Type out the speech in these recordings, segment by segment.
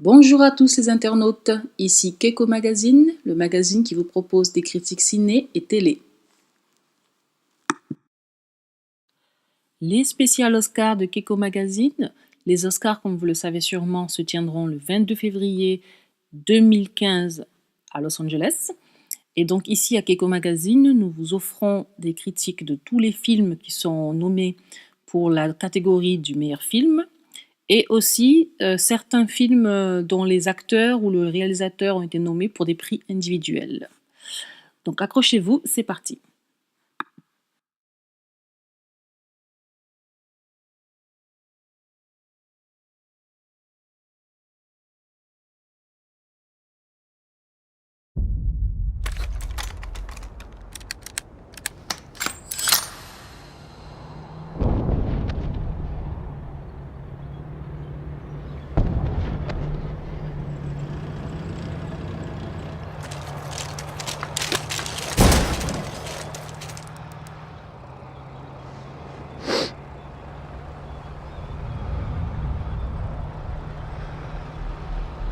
Bonjour à tous les internautes, ici Keiko Magazine, le magazine qui vous propose des critiques ciné et télé. Les spéciales Oscars de Keiko Magazine, les Oscars comme vous le savez sûrement se tiendront le 22 février 2015 à Los Angeles. Et donc ici à Keiko Magazine, nous vous offrons des critiques de tous les films qui sont nommés pour la catégorie du meilleur film, et aussi certains films dont les acteurs ou le réalisateur ont été nommés pour des prix individuels. Donc accrochez-vous, c'est parti.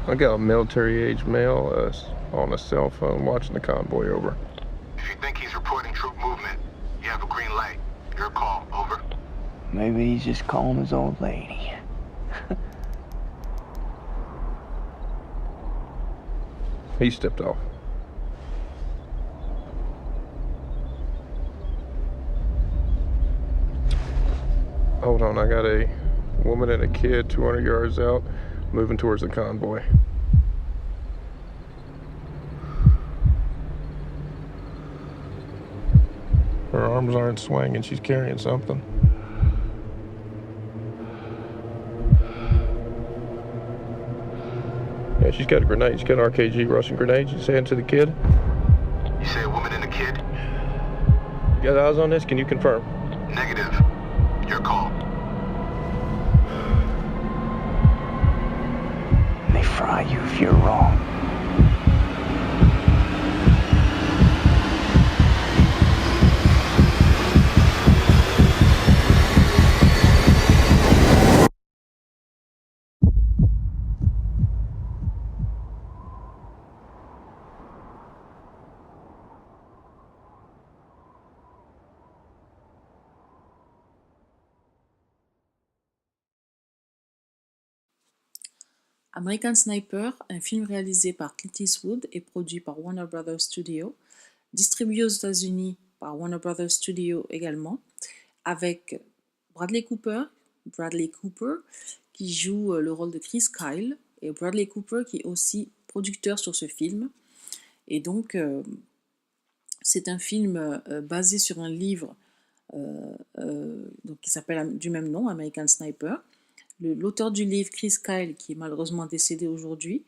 I got a military-age male on a cell phone watching the convoy over. If you think he's reporting troop movement, you have a green light. Your call, over. Maybe he's just calling his old lady. He stepped off. Hold on, I got a woman and a kid 200 yards out, moving towards the convoy. Her arms aren't swinging, she's carrying something. Yeah, she's got a grenade. She's got an RKG Russian grenade. She's saying to the kid. You say a woman and a kid? You got eyes on this? Can you confirm? Negative. Your call. They fry you if you're wrong. American Sniper, un film réalisé par Clint Eastwood et produit par Warner Brothers Studio, distribué aux États-Unis par Warner Brothers Studio également, avec Bradley Cooper qui joue le rôle de Chris Kyle, et Bradley Cooper qui est aussi producteur sur ce film. Et donc c'est un film basé sur un livre qui s'appelle du même nom, American Sniper. L'auteur du livre, Chris Kyle, qui est malheureusement décédé aujourd'hui,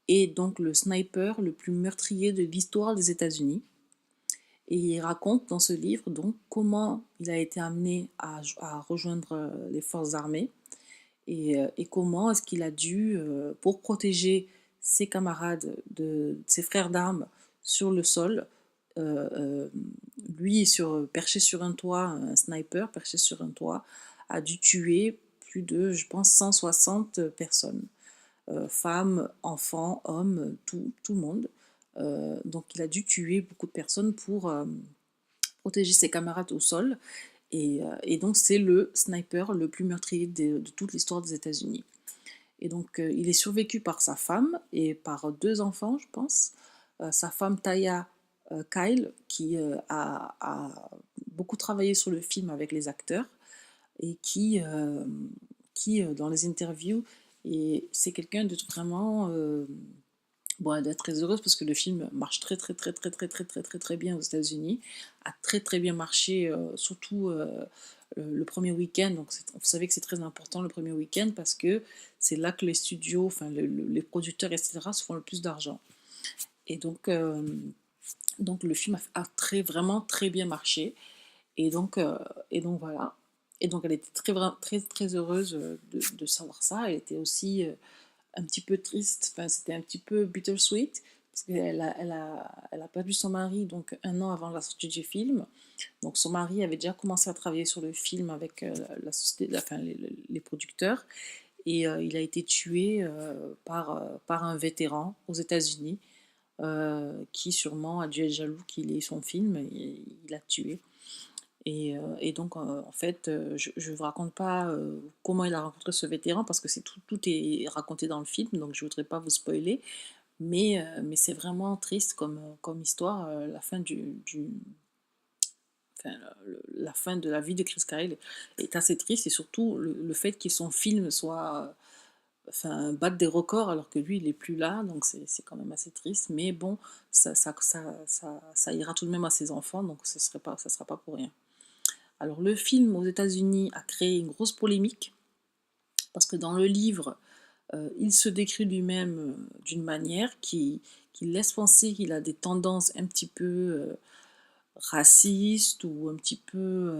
est donc le sniper le plus meurtrier de l'histoire des États-Unis. Et il raconte dans ce livre donc comment il a été amené à rejoindre les forces armées et comment est-ce qu'il a dû, pour protéger ses camarades, ses frères d'armes sur le sol, lui perché sur un toit, un sniper perché sur un toit, a dû tuer plus de, je pense, 160 personnes, femmes, enfants, hommes, tout le monde. Donc il a dû tuer beaucoup de personnes pour protéger ses camarades au sol. Et donc c'est le sniper le plus meurtrier de toute l'histoire des États-Unis. Et donc il est survécu par sa femme et par 2 enfants, je pense. Sa femme Taya Kyle, qui a beaucoup travaillé sur le film avec les acteurs, et qui dans les interviews, et c'est quelqu'un de vraiment d'être très heureuse parce que le film marche très bien aux États-Unis, a très bien marché, surtout le premier week-end. Donc vous savez que c'est très important le premier week-end parce que c'est là que les studios, enfin les producteurs, etc. se font le plus d'argent. Et donc le film a vraiment très bien marché. Et donc voilà. Et donc elle était très heureuse de savoir ça. Elle était aussi un petit peu triste, enfin c'était un petit peu bittersweet, parce qu'elle a perdu son mari donc 1 an avant la sortie du film. Donc son mari avait déjà commencé à travailler sur le film avec la société, enfin les producteurs. et il a été tué par un vétéran aux États-Unis qui sûrement a dû être jaloux qu'il ait son film et il l'a tué. Et donc, en fait, je ne vous raconte pas comment il a rencontré ce vétéran parce que tout est raconté dans le film, donc je ne voudrais pas vous spoiler. Mais c'est vraiment triste comme histoire. La fin enfin, la fin de la vie de Chris Kyle est assez triste et surtout le fait que son film soit enfin, battre des records alors que lui il est plus là, donc c'est quand même assez triste. Mais bon, ça ira tout de même à ses enfants, donc ça sera pas pour rien. Alors le film aux États-Unis a créé une grosse polémique parce que dans le livre, il se décrit lui-même d'une manière qui laisse penser qu'il a des tendances un petit peu racistes ou un petit peu,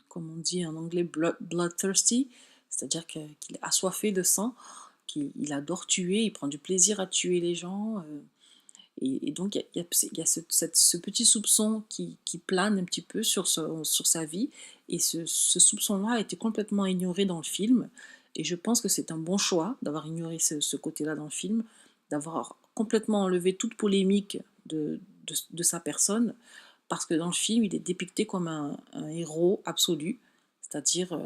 comme on dit en anglais, bloodthirsty, c'est-à-dire qu'il est assoiffé de sang, qu'il adore tuer, il prend du plaisir à tuer les gens. Et donc, il y a ce petit soupçon qui plane un petit peu sur sa vie. Et ce soupçon-là a été complètement ignoré dans le film. Et je pense que c'est un bon choix d'avoir ignoré ce côté-là dans le film, d'avoir complètement enlevé toute polémique de sa personne, parce que dans le film, il est dépicté comme un héros absolu. C'est-à-dire,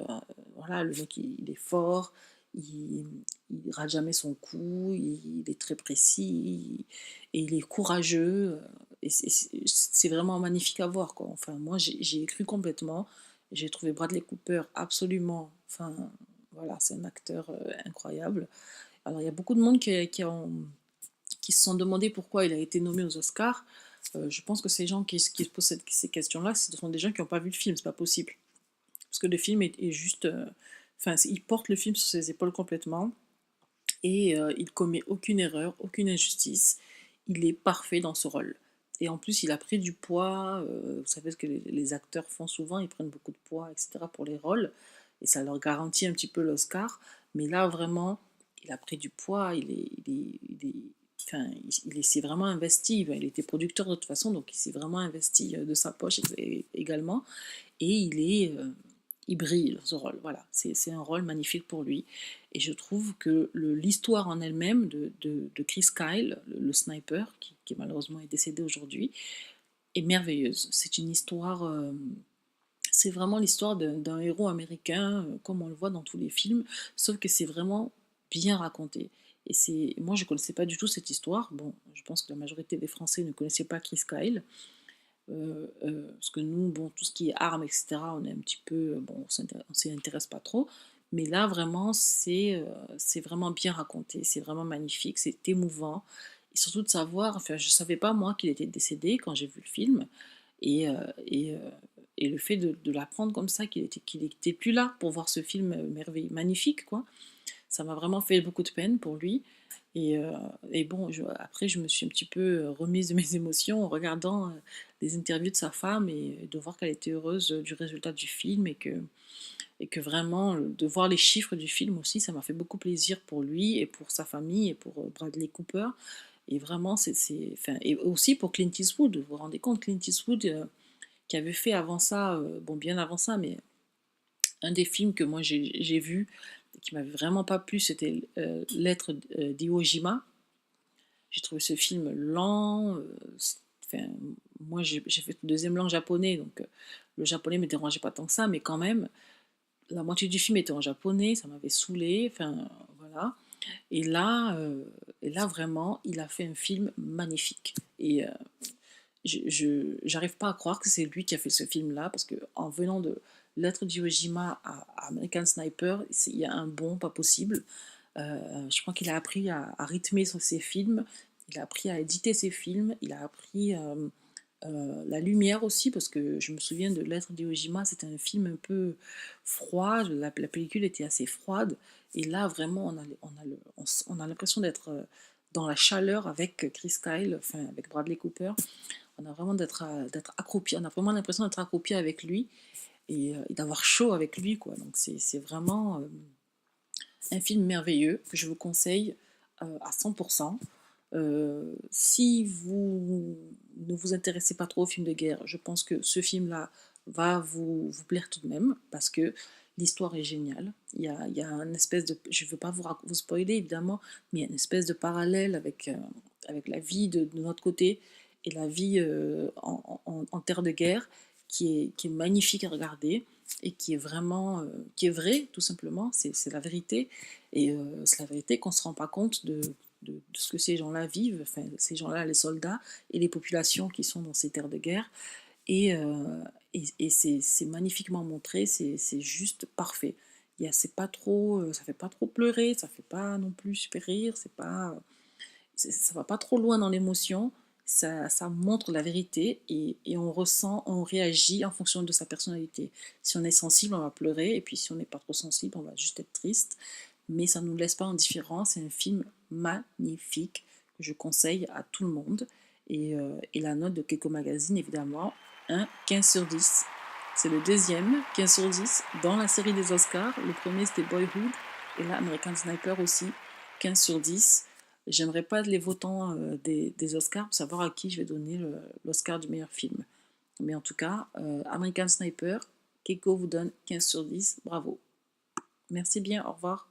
voilà, le mec, il est fort, il ne rate jamais son coup, il est très précis, et il est courageux. Et c'est vraiment magnifique à voir, quoi. Enfin, moi, j'ai cru complètement. J'ai trouvé Bradley Cooper absolument. Enfin, voilà, c'est un acteur incroyable. Alors, il y a beaucoup de monde qui se sont demandé pourquoi il a été nommé aux Oscars. Je pense que ces gens qui se posent ces questions-là, ce sont des gens qui n'ont pas vu le film, c'est pas possible. Parce que le film est juste. Enfin, il porte le film sur ses épaules complètement et il commet aucune erreur, aucune injustice. Il est parfait dans ce rôle. Et en plus, il a pris du poids. Vous savez ce que les acteurs font souvent, ils prennent beaucoup de poids, etc. pour les rôles. Et ça leur garantit un petit peu l'Oscar. Mais là, vraiment, il a pris du poids. Enfin, il s'est vraiment investi. Il était producteur de toute façon, donc il s'est vraiment investi de sa poche également. Et il brille dans ce rôle. Voilà, c'est un rôle magnifique pour lui. Et je trouve que l'histoire en elle-même de Chris Kyle, le sniper, qui malheureusement est décédé aujourd'hui, est merveilleuse. C'est une histoire, c'est vraiment l'histoire d'un héros américain, comme on le voit dans tous les films, sauf que c'est vraiment bien raconté. Et moi, je ne connaissais pas du tout cette histoire. Bon, je pense que la majorité des Français ne connaissaient pas Chris Kyle. Parce que nous, bon, tout ce qui est armes, etc., on est un petit peu, bon, on s'y intéresse pas trop. Mais là, vraiment, c'est vraiment bien raconté, c'est vraiment magnifique, c'est émouvant. Et surtout de savoir, enfin, je savais pas moi qu'il était décédé quand j'ai vu le film. Et, et le fait de l'apprendre comme ça, qu'il était plus là pour voir ce film merveilleux, magnifique, quoi. Ça m'a vraiment fait beaucoup de peine pour lui. Et bon, après, je me suis un petit peu remise de mes émotions en regardant les interviews de sa femme et de voir qu'elle était heureuse du résultat du film et que vraiment, de voir les chiffres du film aussi, ça m'a fait beaucoup plaisir pour lui et pour sa famille et pour Bradley Cooper. Et vraiment, enfin, et aussi pour Clint Eastwood. Vous vous rendez compte, Clint Eastwood, qui avait fait avant ça, bon, bien avant ça, mais un des films que moi j'ai vu qui m'avait vraiment pas plu, c'était Lettre d'Iwo Jima. J'ai trouvé ce film lent. Enfin, moi, j'ai fait le deuxième langue japonais, donc le japonais ne me dérangeait pas tant que ça, mais quand même, la moitié du film était en japonais, ça m'avait saoulé. Enfin, voilà. Et là, vraiment, il a fait un film magnifique. Et je j'arrive pas à croire que c'est lui qui a fait ce film-là, parce que en venant de Lettre d'Iwo Jima à American Sniper, il y a un bond pas possible. Je crois qu'il a appris à rythmer ses films, il a appris à éditer ses films, il a appris la lumière aussi, parce que je me souviens de Lettre d'Iwo Jima, c'était un film un peu froid, la pellicule était assez froide, et là vraiment on a l'impression d'être dans la chaleur avec Chris Kyle, enfin avec Bradley Cooper. On a vraiment d'être accroupi, on a vraiment l'impression d'être accroupi avec lui et d'avoir chaud avec lui, quoi. Donc c'est vraiment un film merveilleux que je vous conseille à 100%. Si vous ne vous intéressez pas trop aux films de guerre, je pense que ce film-là va vous plaire tout de même, parce que L'histoire est géniale. Il y a un espèce de... Je ne veux pas vous spoiler, évidemment, mais il y a une espèce de parallèle avec la vie de notre côté et la vie en terre de guerre qui est magnifique à regarder et qui est vraiment... qui est vrai, tout simplement. C'est la vérité. Et c'est la vérité qu'on ne se rend pas compte de ce que ces gens-là vivent, enfin, ces gens-là, les soldats et les populations qui sont dans ces terres de guerre. Et, c'est magnifiquement montré, c'est juste parfait. C'est pas trop, ça fait pas trop pleurer, ça fait pas non plus super rire, ça va pas trop loin dans l'émotion, ça montre la vérité et on ressent, on réagit en fonction de sa personnalité. Si on est sensible, on va pleurer, et puis si on n'est pas trop sensible, on va juste être triste. Mais ça ne nous laisse pas indifférents, c'est un film magnifique que je conseille à tout le monde. Et la note de Keiko Magazine, évidemment, un 15 sur 10. C'est le deuxième 15 sur 10 dans la série des Oscars. Le premier, c'était Boyhood. Et là, American Sniper aussi, 15 sur 10. J'aimerais pas les votants des Oscars pour savoir à qui je vais donner l'Oscar du meilleur film. Mais en tout cas, American Sniper, Keiko vous donne 15 sur 10. Bravo. Merci bien, au revoir.